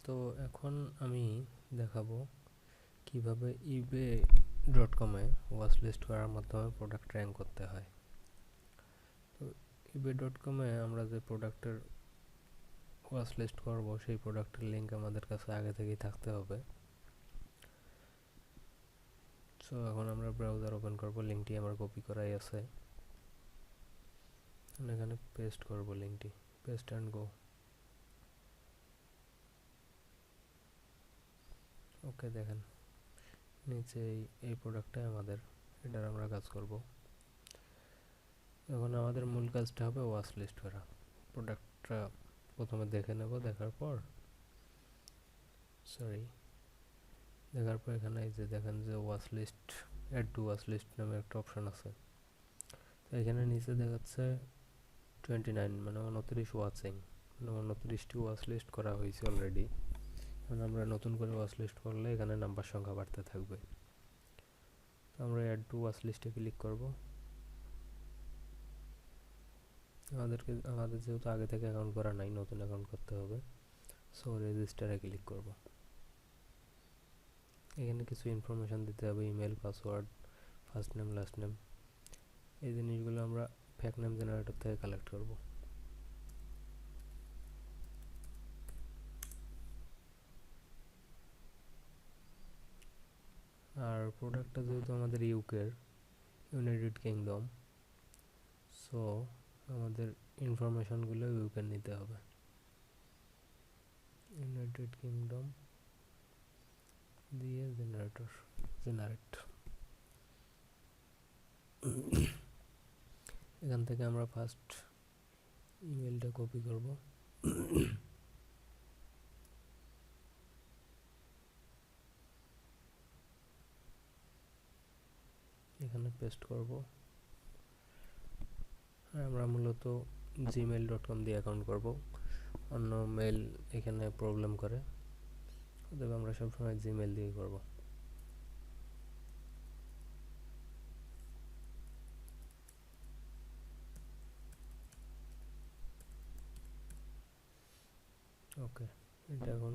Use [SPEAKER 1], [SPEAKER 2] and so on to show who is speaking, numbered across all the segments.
[SPEAKER 1] তো এখন আমি দেখাবো কিভাবে eBay.com-এ ওয়াচ লিস্ট করার মাধ্যমে প্রোডাক্ট র্যাঙ্ক করতে হয়। তো eBay.com-এ আমরা যে প্রোডাক্টের ওয়াচ লিস্ট করবো সেই প্রোডাক্টের লিঙ্ক আমাদের কাছে আগে থেকেই থাকতে হবে। সো এখন আমরা ব্রাউজার ওপেন করবো, লিঙ্কটি আমার কপি করাই আছে, এখানে পেস্ট করবো লিঙ্কটি, পেস্ট অ্যান্ড গো। ওকে, দেখেন নিচে এই প্রোডাক্টটাই আমাদের, এটার আমরা কাজ করব। এখন আমাদের মূল কাজটা হবে ওয়াচ লিস্ট করা। প্রোডাক্টটা প্রথমে দেখে নেব, দেখার পর এখানে এই যে দেখেন যে watch list, add to watch list নামে একটা অপশন আছে। তো এখানে নিচে দেখাচ্ছে 29 মানে 29 ওয়াচিং, মানে 29টি ওয়াচ লিস্ট করা হয়েছে অলরেডি। এখন আমরা নতুন করে ওয়াচ লিস্ট করলে এখানে নাম্বার সংখ্যা বাড়তে থাকবে। তো আমরা অ্যাড টু ওয়াচ লিস্টে ক্লিক করব। আমাদের যেহেতু আগে থেকে অ্যাকাউন্ট করা নাই, নতুন অ্যাকাউন্ট করতে হবে। সো রেজিস্টারে ক্লিক করব। এখানে কিছু ইনফরমেশন দিতে হবে, email, password, first name, last name. এই জিনিসগুলো আমরা ফ্যাক নেম জেনারেটর থেকে কালেক্ট করব। আর প্রোডাক্টটা যেহেতু আমাদের ইউকের, ইউনাইটেড কিংডম, সো আমাদের ইনফরমেশনগুলো ইউকের নিতে হবে। ইউনাইটেড কিংডম দিয়ে জেনারেট। এখান থেকে আমরা ফার্স্ট ইমেলটা কপি করব, এখানে পেস্ট করব। আর আমরা মূলত gmail.com দিয়ে অ্যাকাউন্ট করব, অন্য মেল এখানে প্রবলেম করে, তবে আমরা সবসময় জিমেল দিয়ে করব। ওকে, এটা এখন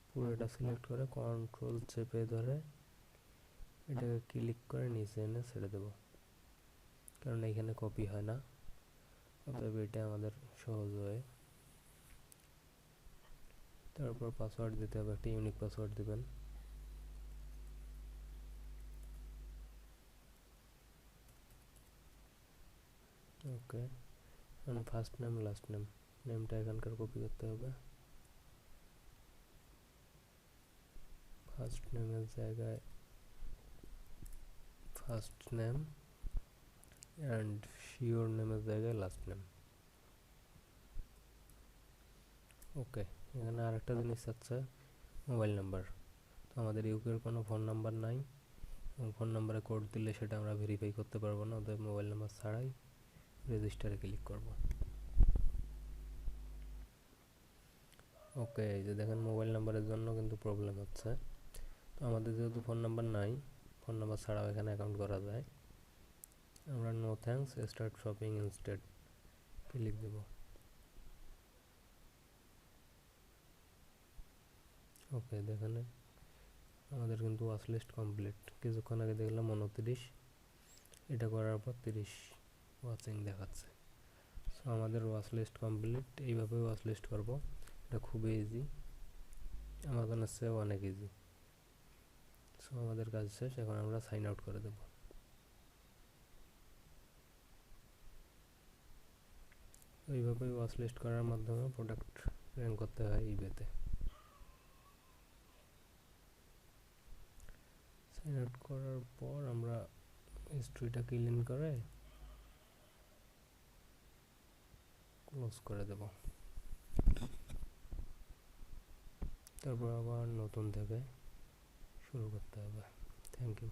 [SPEAKER 1] পুরোটা সিলেক্ট করে কন্ট্রোল চেপে ধরে এটাকে ক্লিক করে নিচে এনে ছেড়ে দেব, কারণ এখানে কপি হয় না, অতএব এটা আমাদের সহজ হয়। তারপর পাসওয়ার্ড দিতে হবে, একটা ইউনিক পাসওয়ার্ড দিবেন। ওকে, এখন ফার্স্ট নেম, লাস্ট নেম, নেমটা এখানকার কপি করতে হবে। ফার্স্ট নেমের জায়গায় ফার্স্ট নেম অ্যান্ড শিওর নেমের জায়গায় লাস্ট নেম। ওকে, এখানে আরেকটা জিনিস চাচ্ছে, মোবাইল নাম্বার। তো আমাদের ইউকের কোনো ফোন নাম্বার নাই, এবং ফোন নাম্বারে কোড দিলে সেটা আমরা ভেরিফাই করতে পারবো না, অতএব মোবাইল নাম্বার ছাড়াই রেজিস্টারে ক্লিক করব। ওকে, এই যে দেখেন মোবাইল নাম্বারের জন্য কিন্তু প্রবলেম হচ্ছে। তো আমাদের যেহেতু ফোন নাম্বার নাই, ফোন নাম্বার ছাড়াও এখানে অ্যাকাউন্ট করা যায়। আমরা no thanks, start shopping instead click দেব। ওকে, দেখেন আমাদের কিন্তু ওয়াচ লিস্ট কমপ্লিট। কিছুক্ষণ আগে দেখলাম 29, এটা করার পর 30 ওয়াচিং দেখাচ্ছে। সো আমাদের ওয়াচ লিস্ট কমপ্লিট। এইভাবে ওয়াচ লিস্ট করবো, এটা খুবই ইজি, আমাজনের চেয়েও অনেক ইজি। সো আমাদের কাজ শেষ, এখন আমরা সাইন আউট করে দেব। এইভাবেই ওয়াচ লিস্ট করার মাধ্যমে প্রোডাক্ট র্যাঙ্ক করতে হয় ইবেতে। সাইন আউট করার পর আমরা হিস্ট্রিটা ক্লিন করে ক্লোজ করে দেব, তারপর আবার নতুন থেকে শুরু করতে হবে। Thank you.